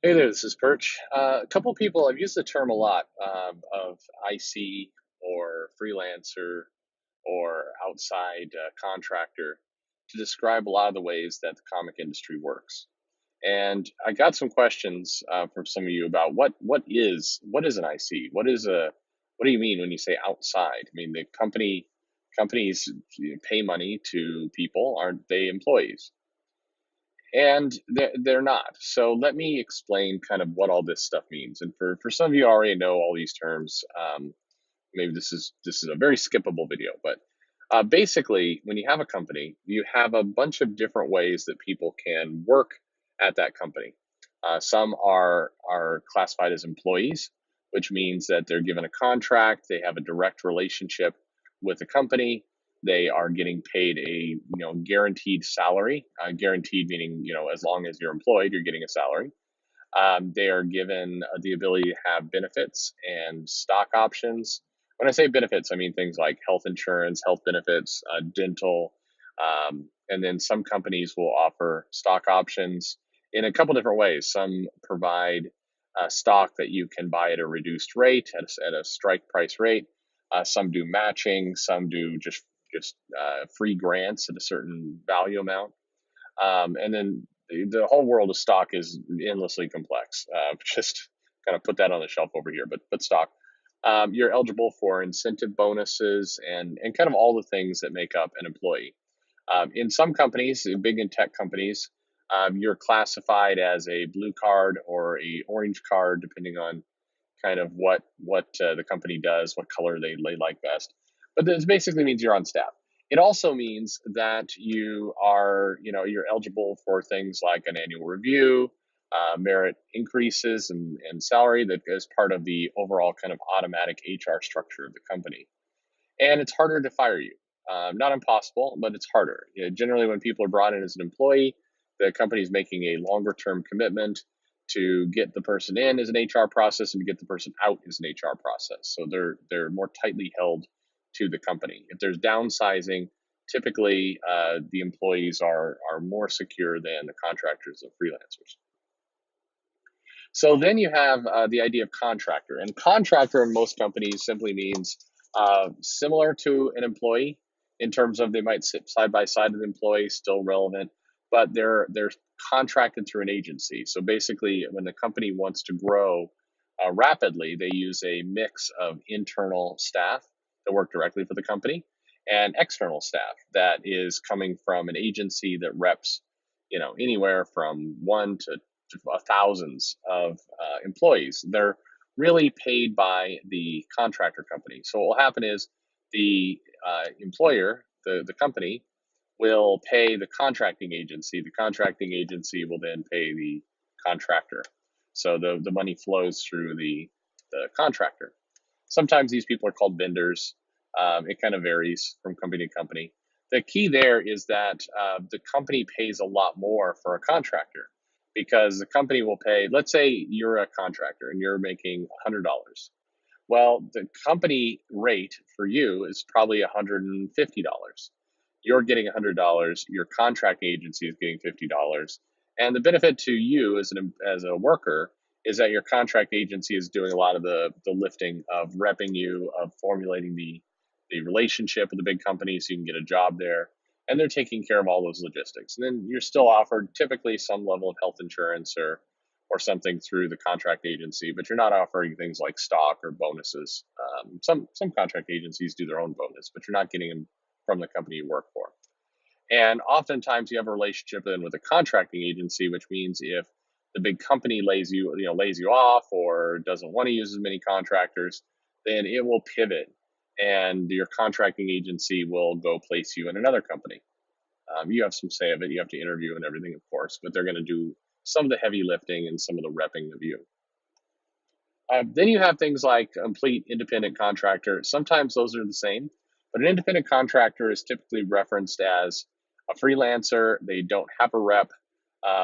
Hey there, this is Perch. A couple of people, I've used the term a lot of IC or freelancer or outside contractor to describe a lot of the ways that the comic industry works. And I got some questions from some of you about what is an IC? What do you mean when you say outside? I mean the companies pay money to people, aren't they employees? And they're not. So let me explain kind of what all this stuff means. And for some of you already know all these terms. Maybe this is a very skippable video, but basically, when you have a company, you have a bunch of different ways that people can work at that company. Some are classified as employees, which means that they're given a contract, they have a direct relationship with the company, they are getting paid a guaranteed salary. Guaranteed meaning as long as you're employed, you're getting a salary. They are given the ability to have benefits and stock options. When I say benefits, I mean things like health insurance, health benefits, dental, and then some companies will offer stock options in a couple different ways. Some provide stock that you can buy at a reduced rate, at a strike price rate. Some do matching. Some do just free grants at a certain value amount. And then the whole world of stock is endlessly complex. Just kind of put that on the shelf over here, but stock. You're eligible for incentive bonuses and kind of all the things that make up an employee. In some companies, big in tech companies, you're classified as a blue card or a orange card, depending on kind of what the company does, what color they like best. But this basically means you're on staff. It also means that you're eligible for things like an annual review, merit increases, and salary that is part of the overall kind of automatic HR structure of the company. And it's harder to fire you. Not impossible, but it's harder. Generally, when people are brought in as an employee, the company is making a longer term commitment to get the person in as an HR process and to get the person out as an HR process. So they're more tightly held to the company. If there's downsizing, typically the employees are more secure than the contractors and freelancers. So then you have the idea of contractor, and contractor in most companies simply means similar to an employee in terms of they might sit side by side with the employee, still relevant, but they're contracted through an agency. So basically, when the company wants to grow rapidly, they use a mix of internal staff that work directly for the company and external staff that is coming from an agency that reps, anywhere from one to thousands of employees. They're really paid by the contractor company. So what will happen is the employer, the company, will pay the contracting agency. The contracting agency will then pay the contractor. So the money flows through the contractor. Sometimes these people are called vendors. It kind of varies from company to company. The key there is that the company pays a lot more for a contractor because the company will pay, let's say you're a contractor and you're making $100. Well, the company rate for you is probably $150. You're getting $100. Your contract agency is getting $50. And the benefit to you as a worker is that your contract agency is doing a lot of the lifting of repping you, of formulating the relationship with the big company so you can get a job there. And they're taking care of all those logistics. And then you're still offered typically some level of health insurance or something through the contract agency, but you're not offering things like stock or bonuses. Some contract agencies do their own bonus, but you're not getting them from the company you work for. And oftentimes you have a relationship then with a contracting agency, which means if the big company lays you off or doesn't want to use as many contractors, then it will pivot and your contracting agency will go place you in another company. You have some say of it. You have to interview and everything, of course, but they're going to do some of the heavy lifting and some of the repping of you. Then you have things like complete independent contractor. Sometimes those are the same, but an independent contractor is typically referenced as a freelancer. They don't have a rep,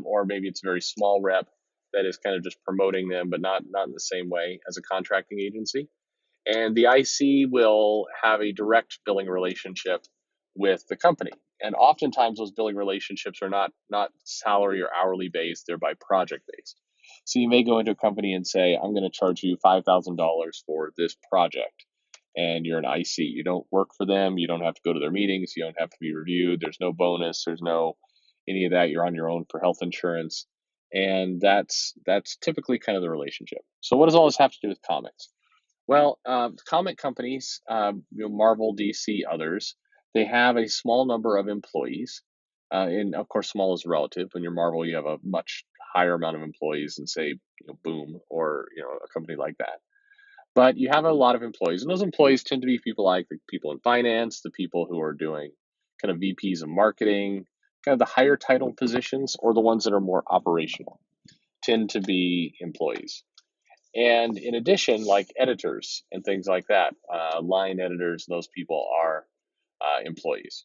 or maybe it's a very small rep that is kind of just promoting them, but not in the same way as a contracting agency. And the IC will have a direct billing relationship with the company. And oftentimes those billing relationships are not salary or hourly based, they're by project based. So you may go into a company and say, I'm going to charge you $5,000 for this project. And you're an IC. You don't work for them. You don't have to go to their meetings. You don't have to be reviewed. There's no bonus. There's no any of that. You're on your own for health insurance. And that's typically kind of the relationship. So what does all this have to do with comics? Well, comic companies, Marvel, DC, others, they have a small number of employees. And of course, small is relative. When you're Marvel, you have a much higher amount of employees than, say, Boom or a company like that. But you have a lot of employees, and those employees tend to be people like the people in finance, the people who are doing kind of VPs of marketing, kind of the higher title positions, or the ones that are more operational tend to be employees. And in addition, like editors and things like that, line editors, those people are employees.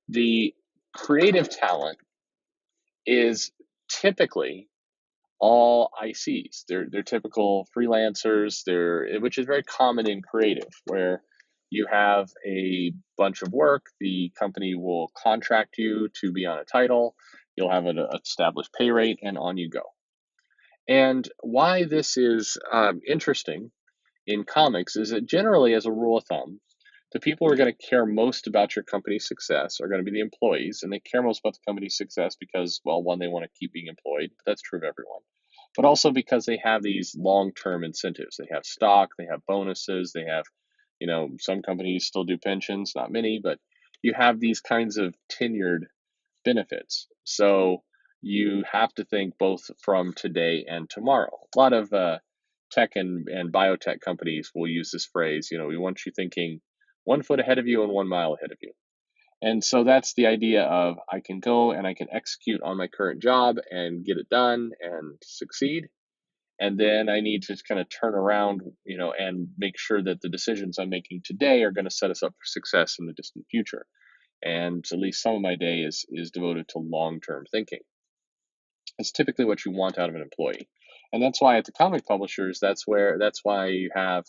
The creative talent is typically all ICs. They're typical freelancers. Which is very common in creative, where you have a bunch of work. The company will contract you to be on a title. You'll have an established pay rate, and on you go. And why this is interesting in comics is that generally, as a rule of thumb, the people who are going to care most about your company's success are going to be the employees, and they care most about the company's success because, well, one, they want to keep being employed, but that's true of everyone, but also because they have these long-term incentives. They have stock, they have bonuses, they have, some companies still do pensions, not many, but you have these kinds of tenured benefits. So you have to think both from today and tomorrow. A lot of tech and biotech companies will use this phrase, we want you thinking 1 foot ahead of you and 1 mile ahead of you. And so that's the idea of I can go and I can execute on my current job and get it done and succeed. And then I need to kind of turn around, and make sure that the decisions I'm making today are going to set us up for success in the distant future. And at least some of my day is devoted to long-term thinking. It's typically what you want out of an employee. And that's why at the comic publishers, that's why you have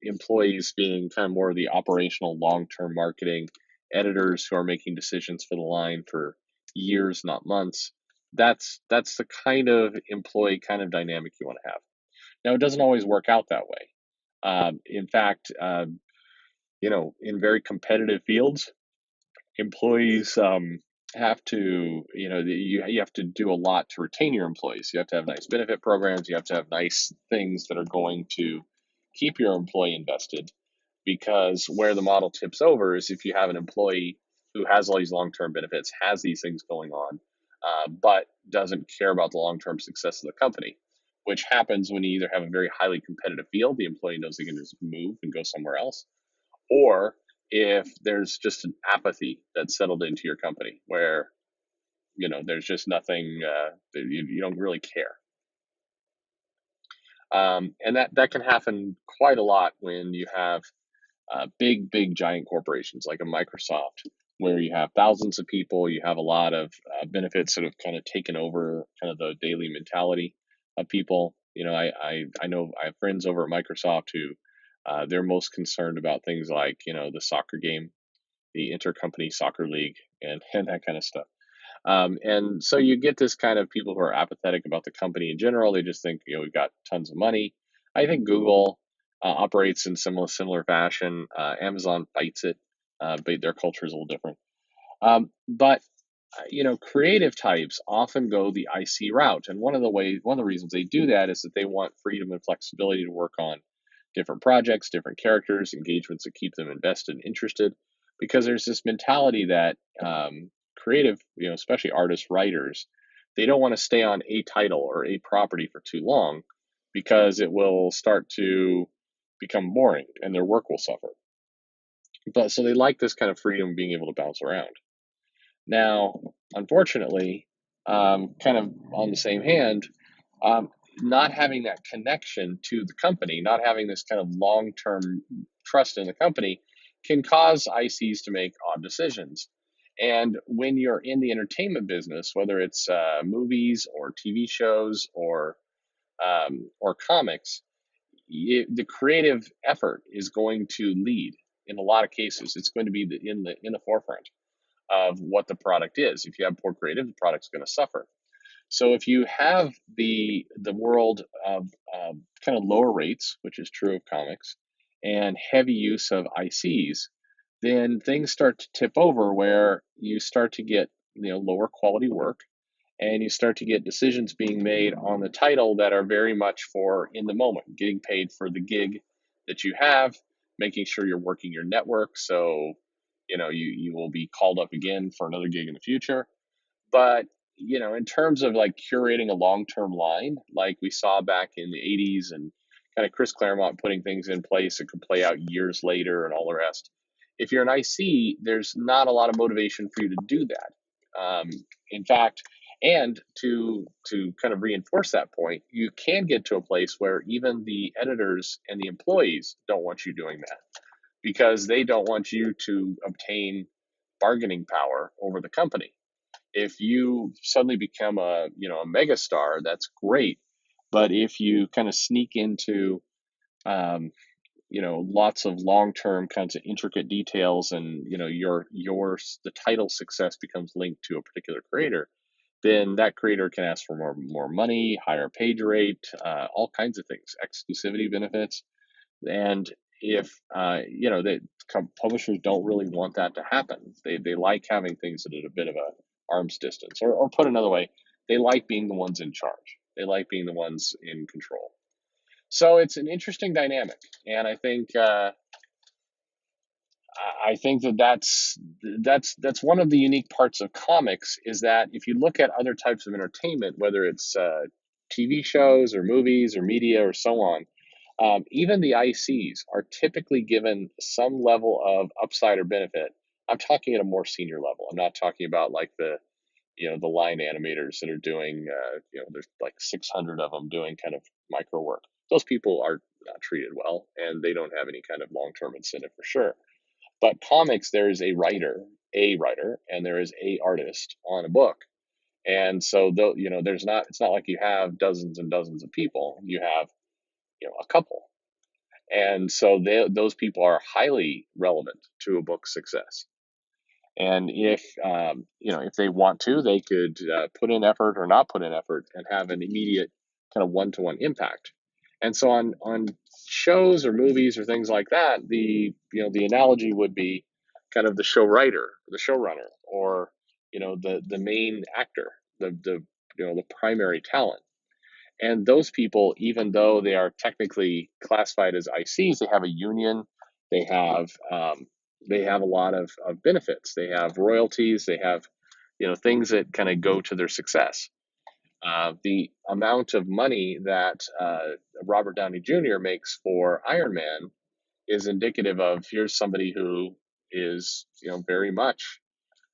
employees being kind of more of the operational long-term marketing, editors who are making decisions for the line for years, not months. That's the kind of employee kind of dynamic you want to have. Now, it doesn't always work out that way. In fact, in very competitive fields, employees have to, you have to do a lot to retain your employees. You have to have nice benefit programs. You have to have nice things that are going to keep your employee invested, because where the model tips over is if you have an employee who has all these long-term benefits, has these things going on, but doesn't care about the long-term success of the company, which happens when you either have a very highly competitive field, the employee knows they can just move and go somewhere else, or if there's just an apathy that's settled into your company where there's just nothing, you don't really care. And that can happen quite a lot when you have big giant corporations like a Microsoft, where you have thousands of people, you have a lot of benefits that have kind of taken over kind of the daily mentality of people. I know I have friends over at Microsoft who they're most concerned about things like the soccer game, the intercompany soccer league, and that kind of stuff. And so you get this kind of people who are apathetic about the company in general. They just think, we've got tons of money. I think Google operates in similar fashion. Amazon fights it, but their culture is a little different. But creative types often go the IC route, and one of the reasons they do that is that they want freedom and flexibility to work on different projects, different characters, engagements that keep them invested and interested. Because there's this mentality that creative, especially artists, writers, they don't want to stay on a title or a property for too long, because it will start to become boring and their work will suffer. But so they like this kind of freedom, being able to bounce around. Now, unfortunately, kind of on the same hand, um, not having that connection to the company, not having this kind of long term trust in the company, can cause ICs to make odd decisions. And when you're in the entertainment business, whether it's movies or TV shows or comics, the creative effort is going to lead. In a lot of cases, it's going to be in the forefront of what the product is. If you have poor creative, the product's going to suffer. So if you have the world of kind of lower rates, which is true of comics, and heavy use of ICs, then things start to tip over where you start to get lower quality work, and you start to get decisions being made on the title that are very much for in the moment, getting paid for the gig that you have, making sure you're working your network so you will be called up again for another gig in the future. But in terms of like curating a long-term line, like we saw back in the 80s, and kind of Chris Claremont putting things in place that could play out years later and all the rest. If you're an IC, there's not a lot of motivation for you to do that. In fact, and to kind of reinforce that point, you can get to a place where even the editors and the employees don't want you doing that, because they don't want you to obtain bargaining power over the company. If you suddenly become a megastar, that's great. But if you kind of sneak into lots of long-term kinds of intricate details, and your the title success becomes linked to a particular creator, then that creator can ask for more money, higher page rate, all kinds of things, exclusivity benefits. And if the publishers don't really want that to happen, they like having things at a bit of a arm's distance, or put another way, they like being the ones in charge. They like being the ones in control. So it's an interesting dynamic, and I think that's one of the unique parts of comics, is that if you look at other types of entertainment, whether it's TV shows or movies or media or so on, even the ICs are typically given some level of upside or benefit. I'm talking at a more senior level. I'm not talking about like the line animators that are doing, there's like 600 of them doing kind of micro work. Those people are not treated well, and they don't have any kind of long-term incentive for sure. But comics, there is a writer, and there is a artist on a book. And so though, there's not it's not like you have dozens and dozens of people. You have a couple. And so those people are highly relevant to a book's success. And if they want to, they could put in effort or not put in effort and have an immediate kind of one-to-one impact. And so on shows or movies or things like that, the analogy would be kind of the show writer, the showrunner, or the main actor, the primary talent. And those people, even though they are technically classified as ICs, they have a union. They have they have a lot of benefits. They have royalties. They have things that kind of go to their success. The amount of money that Robert Downey Jr. makes for Iron Man is indicative of, here's somebody who is very much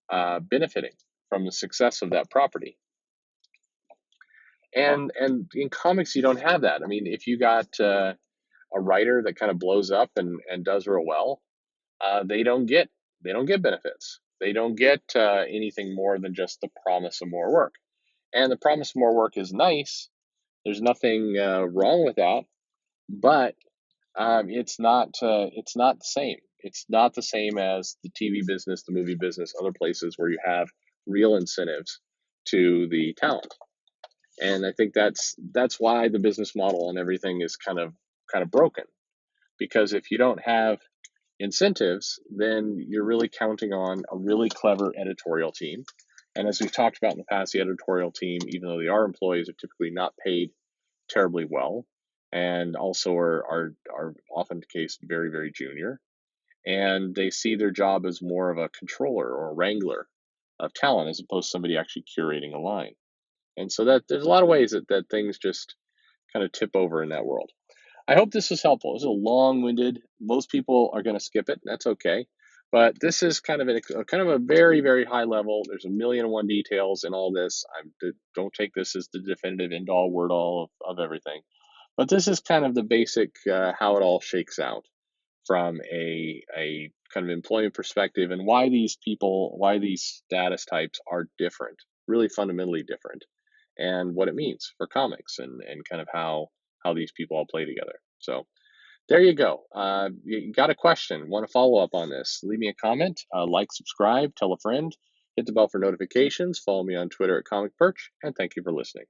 benefiting from the success of that property. And in comics, you don't have that. I mean, if you got a writer that kind of blows up and does real well, they don't get benefits. They don't get anything more than just the promise of more work. And the promise of more work is nice. There's nothing wrong with that, but it's not the same. It's not the same as the TV business, the movie business, other places where you have real incentives to the talent. And I think that's why the business model and everything is kind of broken, because if you don't have incentives, then you're really counting on a really clever editorial team. And as we've talked about in the past, the editorial team, even though they are employees, are typically not paid terribly well, and also are often the case very, very junior. And they see their job as more of a controller or a wrangler of talent, as opposed to somebody actually curating a line. And so that there's a lot of ways that things just kind of tip over in that world. I hope this was helpful. This is a long-winded. Most people are going to skip it. That's okay. But this is kind of a very, very high level. There's a million and one details in all this. Don't take this as the definitive end-all, word-all of everything. But this is kind of the basic how it all shakes out from a kind of employment perspective, and why these status types are different, really fundamentally different, and what it means for comics, and kind of how these people all play together. So there you go. You got a question, want to follow up on this? Leave me a comment, like, subscribe, tell a friend. Hit the bell for notifications, follow me on Twitter at Comic Perch, and thank you for listening.